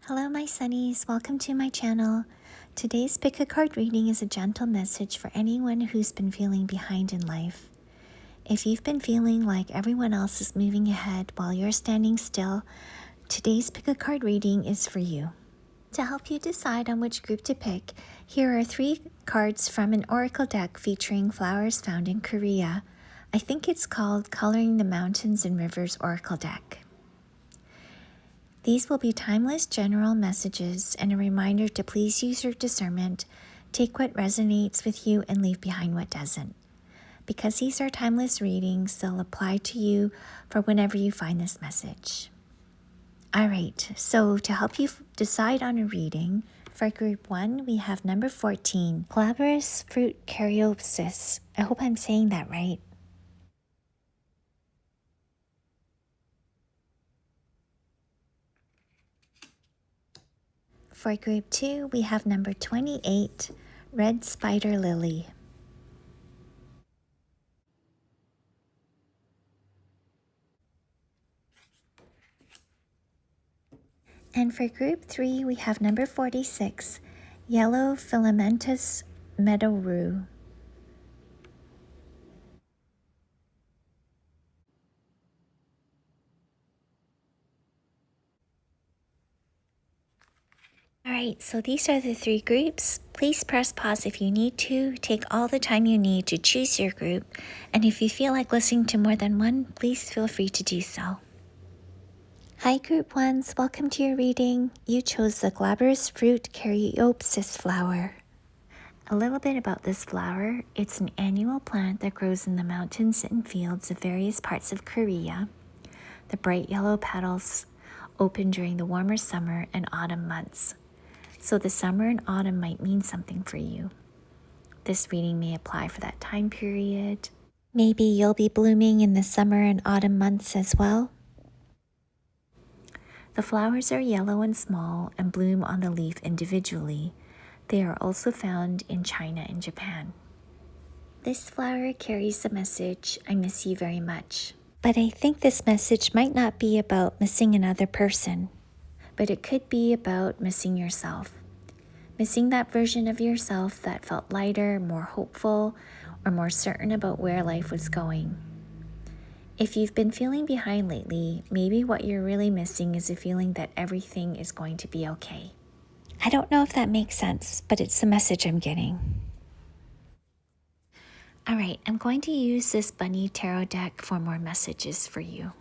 Hello my sunnies, welcome to my channel. Today's pick a card reading is a gentle message for anyone who's been feeling behind in life. If you've been feeling like everyone else is moving ahead while you're standing still, today's pick a card reading is for you. To help you decide on which group to pick, here are 3 cards from an oracle deck featuring flowers found in Korea. I think it's called Coloring the Mountains and Rivers Oracle Deck. These will be timeless general messages and a reminder to please use your discernment, take what resonates with you and leave behind what doesn't. Because these are timeless readings, they'll apply to you for whenever you find this message. Alright, so to help you decide on a reading, for group 1, we have number 14, Glabrous Fruit Caryopsis. I hope I'm saying that right. For group 2, we have number 28, Red Spider Lily. And for group 3, we have number 46, Yellow Filamentous Meadow Rue. Alright, so these are the 3 groups. Please press pause if you need to. Take all the time you need to choose your group. And if you feel like listening to more than one, please feel free to do so. Hi group 1s, welcome to your reading. You chose the Glabrous Fruit Caryopsis flower. A little bit about this flower. It's an annual plant that grows in the mountains and fields of various parts of Korea. The bright yellow petals open during the warmer summer and autumn months. So the summer and autumn might mean something for you. This reading may apply for that time period. Maybe you'll be blooming in the summer and autumn months as well. The flowers are yellow and small and bloom on the leaf individually. They are also found in China and Japan. This flower carries the message, I miss you very much. But I think this message might not be about missing another person, but it could be about missing yourself. Missing that version of yourself that felt lighter, more hopeful, or more certain about where life was going. If you've been feeling behind lately, maybe what you're really missing is a feeling that everything is going to be okay. I don't know if that makes sense, but it's the message I'm getting. Alright, I'm going to use this bunny tarot deck for more messages for you.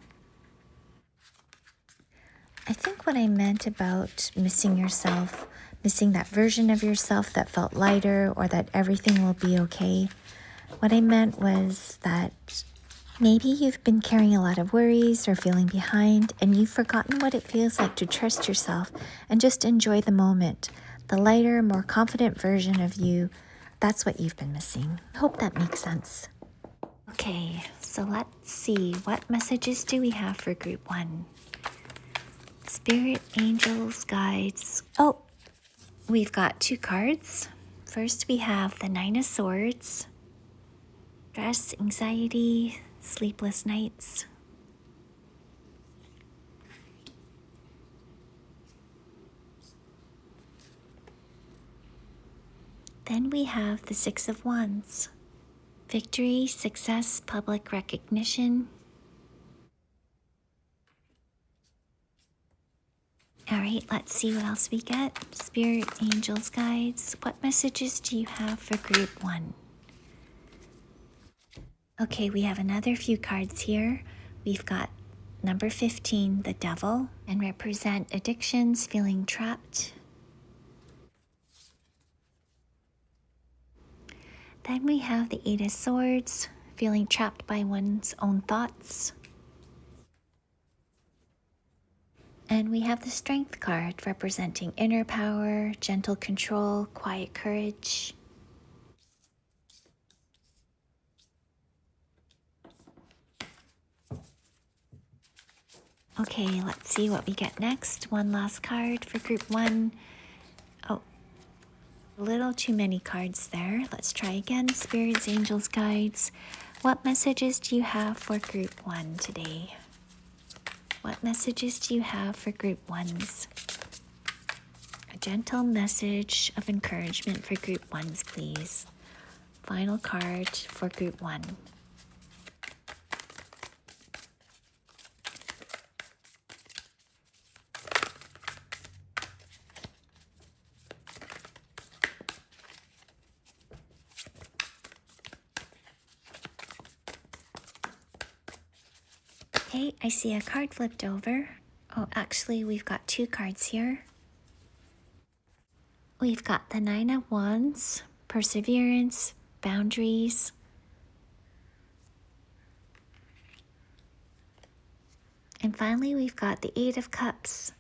I think what I meant about missing yourself, missing that version of yourself that felt lighter or that everything will be okay, what I meant was that maybe you've been carrying a lot of worries or feeling behind and you've forgotten what it feels like to trust yourself and just enjoy the moment. The lighter, more confident version of you, that's what you've been missing. I hope that makes sense. Okay, so let's see. What messages do we have for group 1? Spirit, angels, guides. Oh, we've got 2 cards. First we have the 9 of Swords. Stress, anxiety, sleepless nights. Then we have the 6 of Wands. Victory, success, public recognition. Alright, let's see what else we get. Spirit, angels, guides. What messages do you have for group 1? Okay, we have another few cards here. We've got number 15, the Devil, and represent addictions, feeling trapped. Then we have the 8 of Swords, feeling trapped by one's own thoughts. And we have the Strength card, representing inner power, gentle control, quiet courage. Okay, let's see what we get next. One last card for group 1. Oh, a little too many cards there. Let's try again. Spirits, angels, guides. What messages do you have for group 1 today? What messages do you have for group 1s? A gentle message of encouragement for group ones, please. Final card for group one. Okay, I see a card flipped over. Oh, actually, we've got two cards here. We've got the Nine of Wands, perseverance, boundaries. And finally, we've got the Eight of Cups,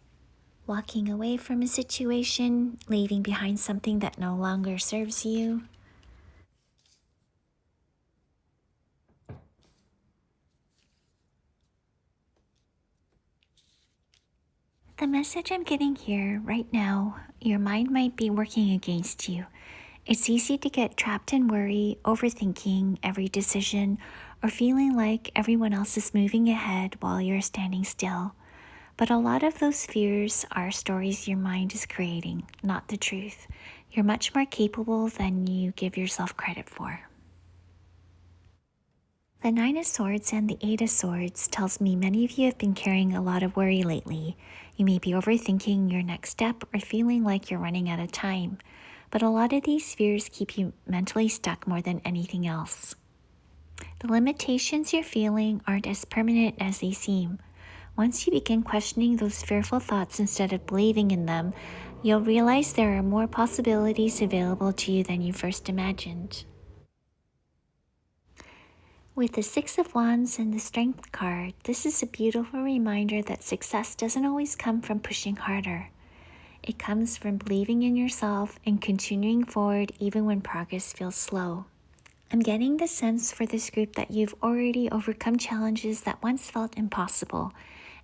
walking away from a situation, leaving behind something that no longer serves you. The message I'm getting here right now, your mind might be working against you. It's easy to get trapped in worry, overthinking every decision, or feeling like everyone else is moving ahead while you're standing still. But a lot of those fears are stories your mind is creating, not the truth. You're much more capable than you give yourself credit for. The Nine of Swords and the Eight of Swords tells me many of you have been carrying a lot of worry lately. You may be overthinking your next step or feeling like you're running out of time. But a lot of these fears keep you mentally stuck more than anything else. The limitations you're feeling aren't as permanent as they seem. Once you begin questioning those fearful thoughts instead of believing in them, you'll realize there are more possibilities available to you than you first imagined. With the Six of Wands and the Strength card, this is a beautiful reminder that success doesn't always come from pushing harder. It comes from believing in yourself and continuing forward even when progress feels slow. I'm getting the sense for this group that you've already overcome challenges that once felt impossible,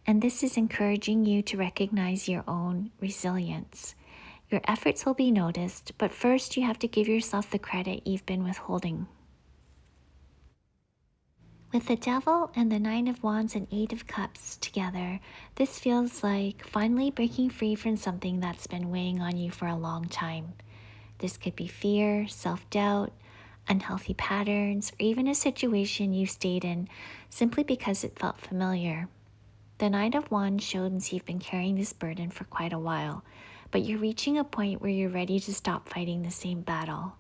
and this is encouraging you to recognize your own resilience. Your efforts will be noticed, but first you have to give yourself the credit you've been withholding. With the Devil and the Nine of Wands and Eight of Cups together, this feels like finally breaking free from something that's been weighing on you for a long time. This could be fear, self-doubt, unhealthy patterns, or even a situation you stayed in simply because it felt familiar. The Knight of Wands shows you've been carrying this burden for quite a while, but you're reaching a point where you're ready to stop fighting the same battle.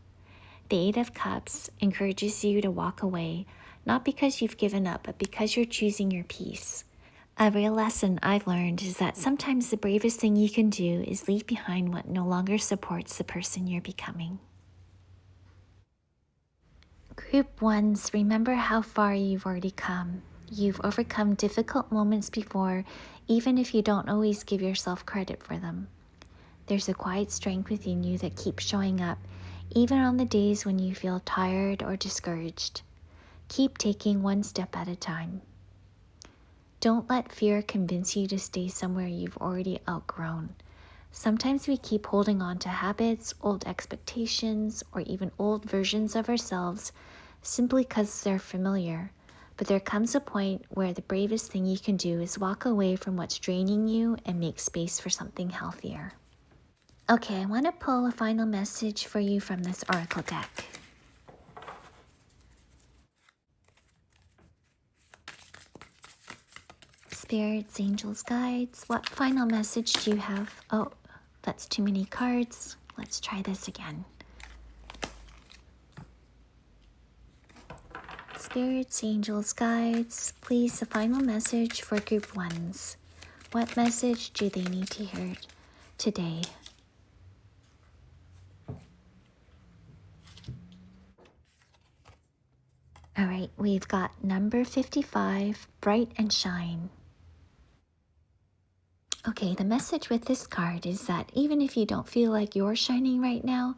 The Eight of Cups encourages you to walk away, not because you've given up, but because you're choosing your peace. A real lesson I've learned is that sometimes the bravest thing you can do is leave behind what no longer supports the person you're becoming. Group ones, remember how far you've already come. You've overcome difficult moments before, even if you don't always give yourself credit for them. There's a quiet strength within you that keeps showing up, even on the days when you feel tired or discouraged. Keep taking one step at a time. Don't let fear convince you to stay somewhere you've already outgrown. Sometimes we keep holding on to habits, old expectations, or even old versions of ourselves simply because they're familiar. But there comes a point where the bravest thing you can do is walk away from what's draining you and make space for something healthier. Okay, I want to pull a final message for you from this oracle deck. Spirits, angels, guides, what final message do you have? Oh, that's too many cards. Let's try this again. Spirits, angels, guides, please, the final message for group ones. What message do they need to hear today? All right, we've got number 55, bright and shine. Okay, the message with this card is that even if you don't feel like you're shining right now,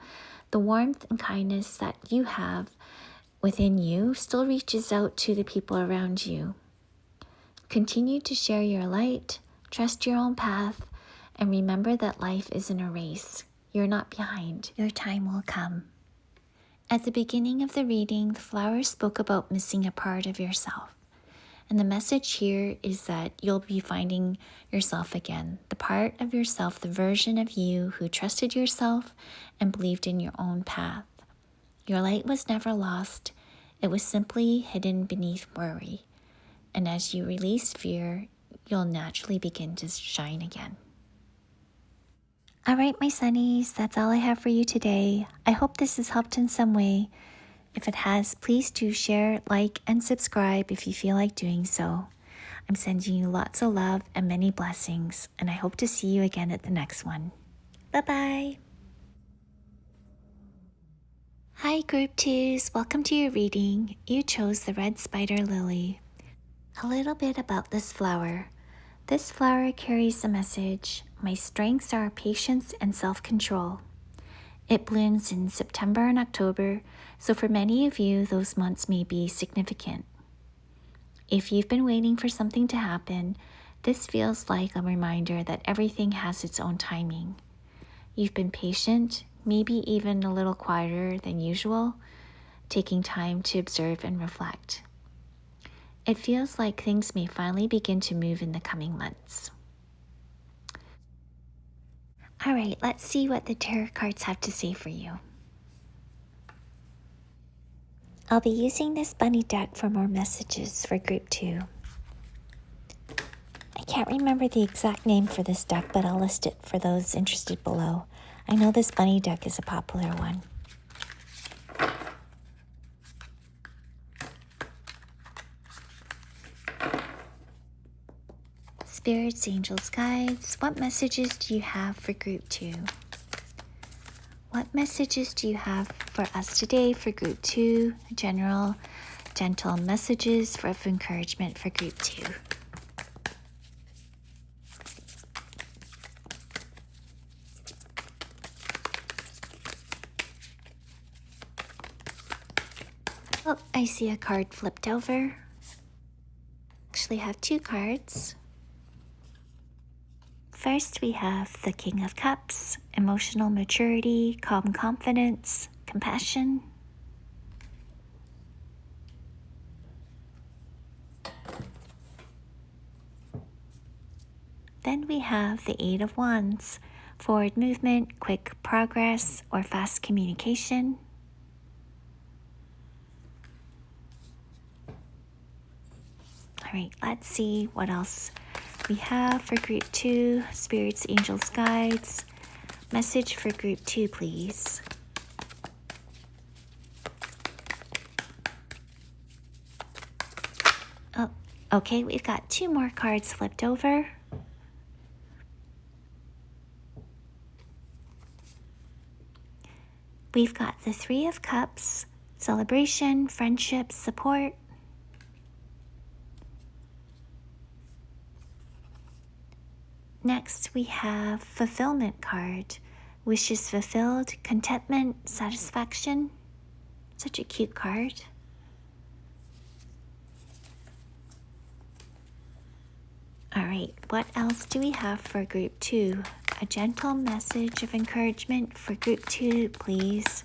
the warmth and kindness that you have within you still reaches out to the people around you. Continue to share your light, trust your own path, and remember that life isn't a race. You're not behind. Your time will come. At the beginning of the reading, the flowers spoke about missing a part of yourself. And the message here is that you'll be finding yourself again, the part of yourself, the version of you who trusted yourself and believed in your own path. Your light was never lost. It was simply hidden beneath worry. And as you release fear, you'll naturally begin to shine again. All right, my sunnies, that's all I have for you today. I hope this has helped in some way. If it has, please do share, like, and subscribe if you feel like doing so. I'm sending you lots of love and many blessings, and I hope to see you again at the next one. Bye-bye. Hi, Group 2s. Welcome to your reading. You chose the red spider lily. A little bit about this flower. This flower carries the message, my strengths are patience and self-control. It blooms in September and October, so for many of you, those months may be significant. If you've been waiting for something to happen, this feels like a reminder that everything has its own timing. You've been patient, maybe even a little quieter than usual, taking time to observe and reflect. It feels like things may finally begin to move in the coming months. All right, let's see what the tarot cards have to say for you. I'll be using this bunny deck for more messages for Group 2. I can't remember the exact name for this deck, but I'll list it for those interested below. I know this bunny deck is a popular one. Spirits, angels, guides, what messages do you have for Group 2? What messages do you have for us today for Group 2? General, gentle messages of encouragement for Group 2. Oh, I see a card flipped over. Actually have two cards. First, we have the King of Cups, emotional maturity, calm confidence, compassion. Then we have the Eight of Wands, forward movement, quick progress, or fast communication. All right, let's see what else we have for Group 2, spirits, angels, guides. Message for Group 2, please. Oh, okay, we've got two more cards flipped over. We've got the Three of Cups, celebration, friendship, support. Next, we have fulfillment card, wishes fulfilled, contentment, satisfaction. Such a cute card. All right, what else do we have for Group 2? A gentle message of encouragement for Group 2, please.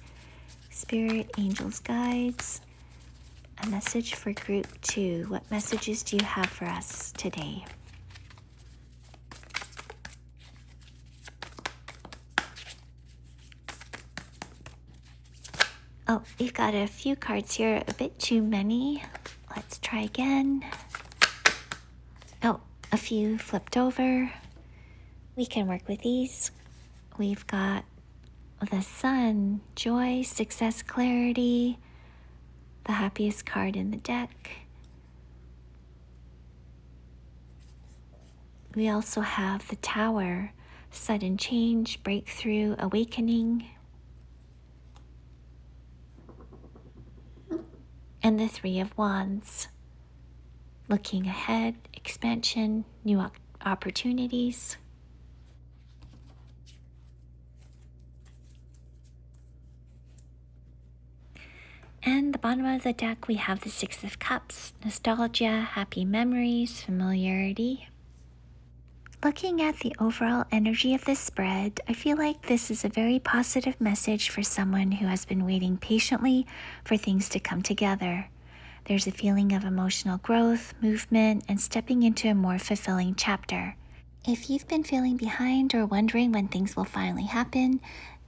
Spirit, angels, guides. A message for Group 2. What messages do you have for us today? Oh, we've got a few cards here, a bit too many. Let's try again. Oh, a few flipped over. We can work with these. We've got the Sun, joy, success, clarity, the happiest card in the deck. We also have the Tower, sudden change, breakthrough, awakening. And the Three of Wands, looking ahead, expansion, new opportunities. And the bottom of the deck, we have the Six of Cups, nostalgia, happy memories, familiarity. Looking at the overall energy of this spread, I feel like this is a very positive message for someone who has been waiting patiently for things to come together. There's a feeling of emotional growth, movement, and stepping into a more fulfilling chapter. If you've been feeling behind or wondering when things will finally happen,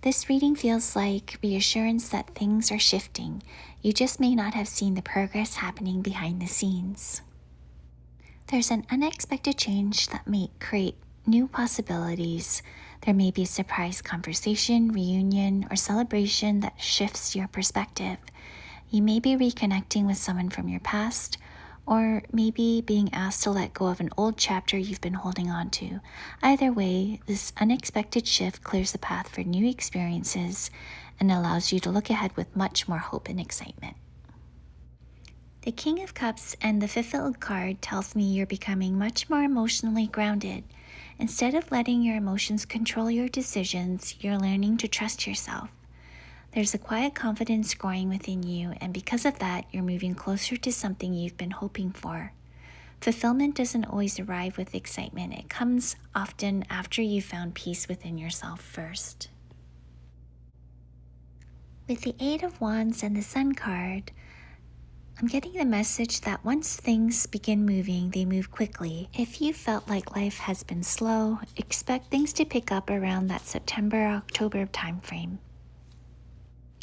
this reading feels like reassurance that things are shifting. You just may not have seen the progress happening behind the scenes. There's an unexpected change that may create new possibilities. There may be a surprise conversation, reunion, or celebration that shifts your perspective. You may be reconnecting with someone from your past, or maybe being asked to let go of an old chapter you've been holding on to. Either way, this unexpected shift clears the path for new experiences and allows you to look ahead with much more hope and excitement. The King of Cups and the Fulfilled card tells me you're becoming much more emotionally grounded. Instead of letting your emotions control your decisions, you're learning to trust yourself. There's a quiet confidence growing within you, and because of that, you're moving closer to something you've been hoping for. Fulfillment doesn't always arrive with excitement. It comes often after you've found peace within yourself first. With the Eight of Wands and the Sun card, I'm getting the message that once things begin moving, they move quickly. If you felt like life has been slow, expect things to pick up around that September-October timeframe.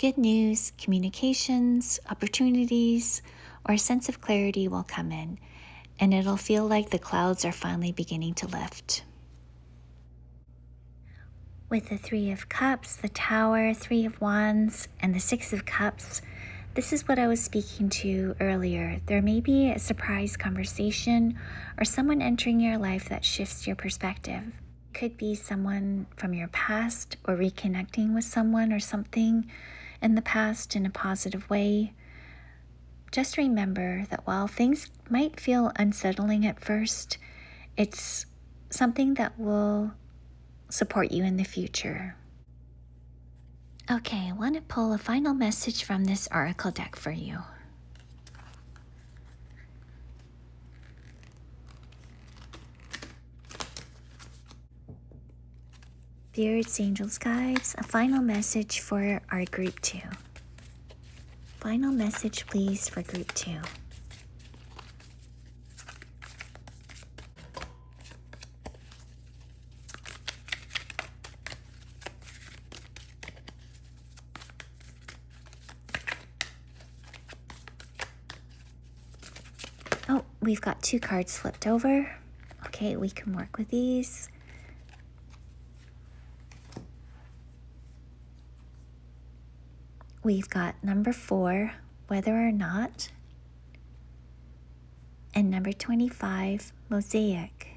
Good news, communications, opportunities, or a sense of clarity will come in, and it'll feel like the clouds are finally beginning to lift. With the Three of Cups, the Tower, Three of Wands, and the Six of Cups, this is what I was speaking to earlier. There may be a surprise conversation or someone entering your life that shifts your perspective. It could be someone from your past or reconnecting with someone or something in the past in a positive way. Just remember that while things might feel unsettling at first, it's something that will support you in the future. Okay, I want to pull a final message from this oracle deck for you. Spirits, angels, guides, a final message for our group 2. Final message, please, for group 2. Oh, we've got 2 cards flipped over. Okay, we can work with these. We've got number 4, whether or not, and number 25, mosaic.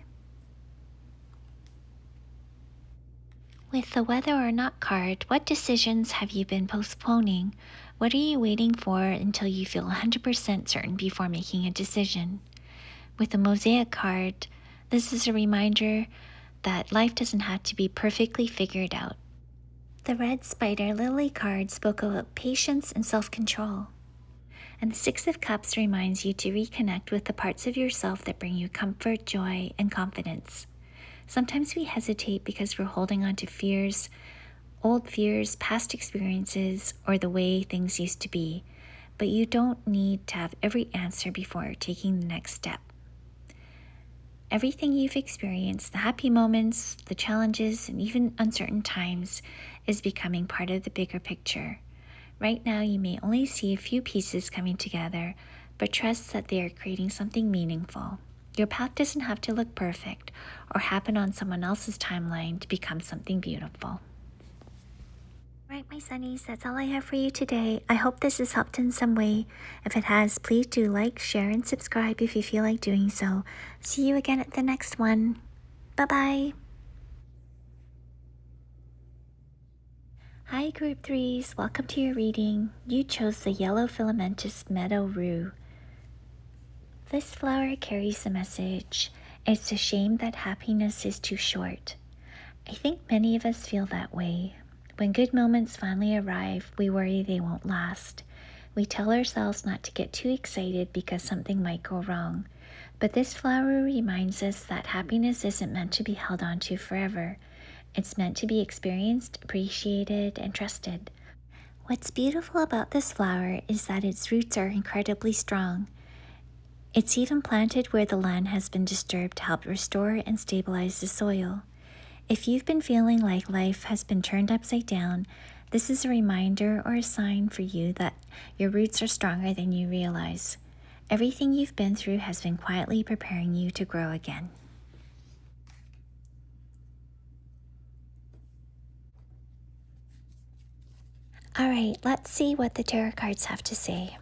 With the whether or not card, what decisions have you been postponing? What are you waiting for until you feel 100% certain before making a decision? With the mosaic card, this is a reminder that life doesn't have to be perfectly figured out. The red spider lily card spoke about patience and self-control. And the Six of Cups reminds you to reconnect with the parts of yourself that bring you comfort, joy, and confidence. Sometimes we hesitate because we're holding on to fears, old fears, past experiences, or the way things used to be. But you don't need to have every answer before taking the next step. Everything you've experienced, the happy moments, the challenges, and even uncertain times, is becoming part of the bigger picture. Right now, you may only see a few pieces coming together, but trust that they are creating something meaningful. Your path doesn't have to look perfect or happen on someone else's timeline to become something beautiful. Right, my sunnies, that's all I have for you today. I hope this has helped in some way. If it has, please do like, share, and subscribe if you feel like doing so. See you again at the next one. Bye-bye. Hi, Group 3s. Welcome to your reading. You chose the yellow filamentous meadow rue. This flower carries the message, it's a shame that happiness is too short. I think many of us feel that way. When good moments finally arrive, we worry they won't last. We tell ourselves not to get too excited because something might go wrong. But this flower reminds us that happiness isn't meant to be held on to forever. It's meant to be experienced, appreciated, and trusted. What's beautiful about this flower is that its roots are incredibly strong. It's even planted where the land has been disturbed to help restore and stabilize the soil. If you've been feeling like life has been turned upside down, this is a reminder or a sign for you that your roots are stronger than you realize. Everything you've been through has been quietly preparing you to grow again. All right, let's see what the tarot cards have to say.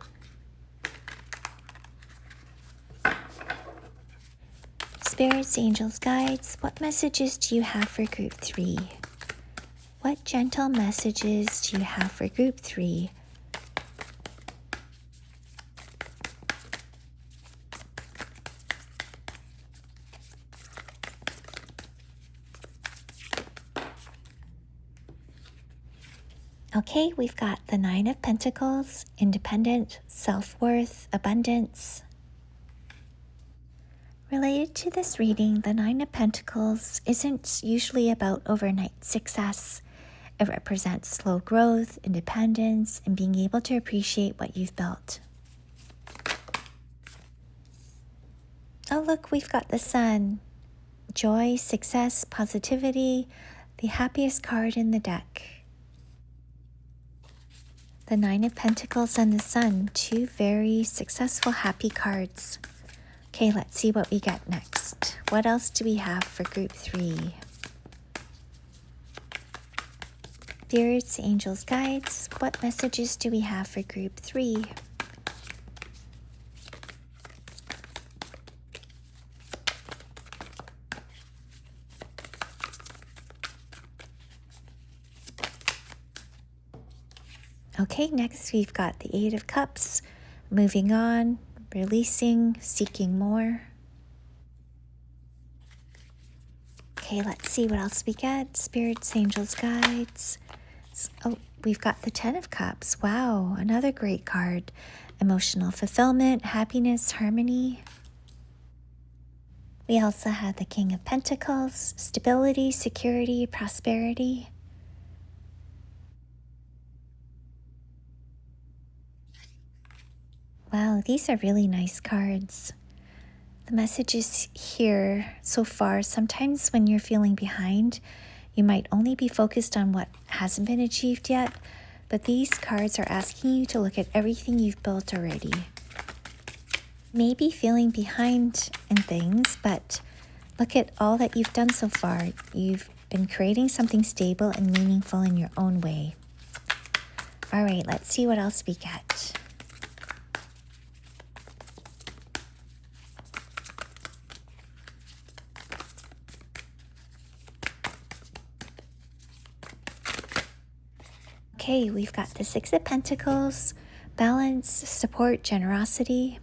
Spirits, angels, guides, what messages do you have for group 3? What gentle messages do you have for group 3? Okay, we've got the Nine of Pentacles, independent, self-worth, abundance. Related to this reading, the Nine of Pentacles isn't usually about overnight success. It represents slow growth, independence, and being able to appreciate what you've built. Oh, look, we've got the Sun. Joy, success, positivity, the happiest card in the deck. The Nine of Pentacles and the Sun, two very successful, happy cards. Okay, let's see what we get next. What else do we have for group 3? Spirits, angels, guides, what messages do we have for group 3? Okay, next we've got the Eight of Cups, moving on, releasing, seeking more. Okay, let's see what else we get. Spirits, angels, guides. Oh, we've got the Ten of Cups. Wow, another great card. Emotional fulfillment, happiness, harmony. We also have the King of Pentacles, stability, security, prosperity. Wow, these are really nice cards. The messages here so far, sometimes when you're feeling behind, you might only be focused on what hasn't been achieved yet, but these cards are asking you to look at everything you've built already. Maybe feeling behind in things, but look at all that you've done so far. You've been creating something stable and meaningful in your own way. All right, let's see what else we get. Okay, we've got the Six of Pentacles, balance, support, generosity.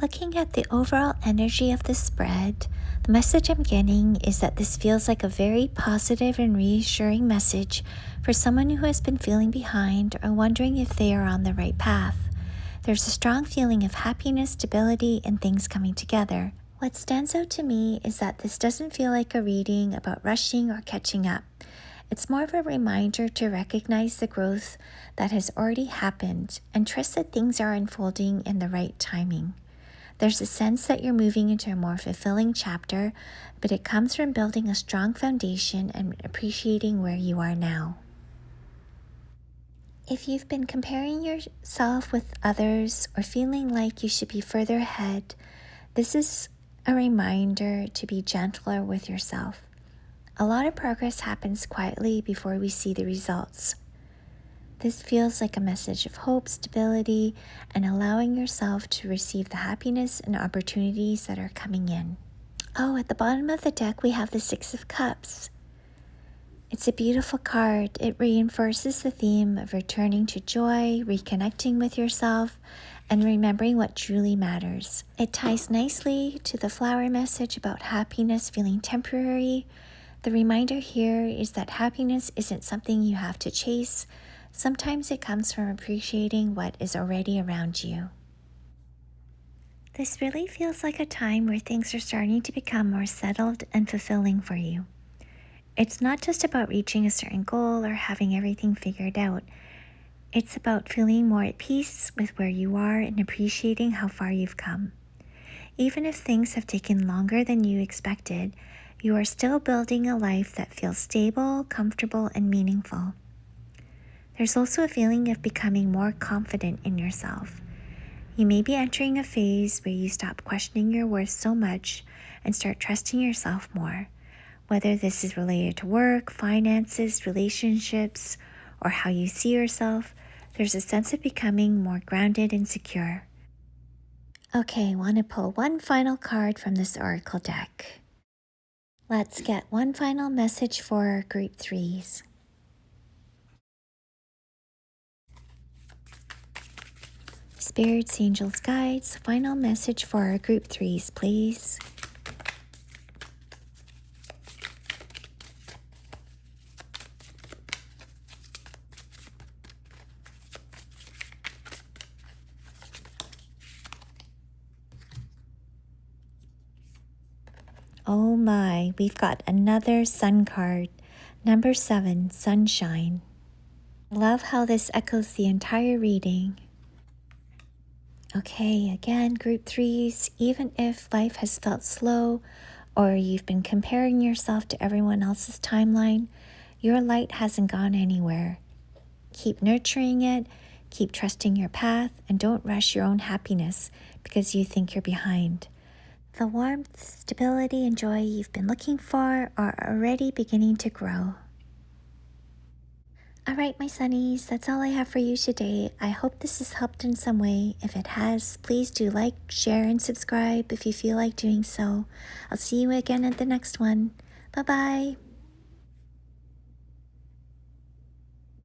Looking at the overall energy of the spread, the message I'm getting is that this feels like a very positive and reassuring message for someone who has been feeling behind or wondering if they are on the right path. There's a strong feeling of happiness, stability, and things coming together. What stands out to me is that this doesn't feel like a reading about rushing or catching up. It's more of a reminder to recognize the growth that has already happened and trust that things are unfolding in the right timing. There's a sense that you're moving into a more fulfilling chapter, but it comes from building a strong foundation and appreciating where you are now. If you've been comparing yourself with others or feeling like you should be further ahead, this is a reminder to be gentler with yourself. A lot of progress happens quietly before we see the results. This feels like a message of hope, stability, and allowing yourself to receive the happiness and opportunities that are coming in. Oh, at the bottom of the deck, we have the Six of Cups. It's a beautiful card. It reinforces the theme of returning to joy, reconnecting with yourself, and remembering what truly matters. It ties nicely to the flower message about happiness feeling temporary. The reminder here is that happiness isn't something you have to chase. Sometimes it comes from appreciating what is already around you. This really feels like a time where things are starting to become more settled and fulfilling for you. It's not just about reaching a certain goal or having everything figured out. It's about feeling more at peace with where you are and appreciating how far you've come. Even if things have taken longer than you expected, you are still building a life that feels stable, comfortable, and meaningful. There's also a feeling of becoming more confident in yourself. You may be entering a phase where you stop questioning your worth so much and start trusting yourself more. Whether this is related to work, finances, relationships, or how you see yourself, there's a sense of becoming more grounded and secure. Okay, want to pull one final card from this oracle deck. Let's get one final message for our group threes. Spirits, angels, guides, final message for our group threes, please. Oh my, we've got another sun card. Number 7, sunshine. I love how this echoes the entire reading. Okay, again, group threes, even if life has felt slow or you've been comparing yourself to everyone else's timeline, your light hasn't gone anywhere. Keep nurturing it, keep trusting your path, and don't rush your own happiness because you think you're behind. The warmth, stability, and joy you've been looking for are already beginning to grow. All right, my sunnies, that's all I have for you today. I hope this has helped in some way. If it has, please do like, share, and subscribe if you feel like doing so. I'll see you again at the next one. Bye-bye.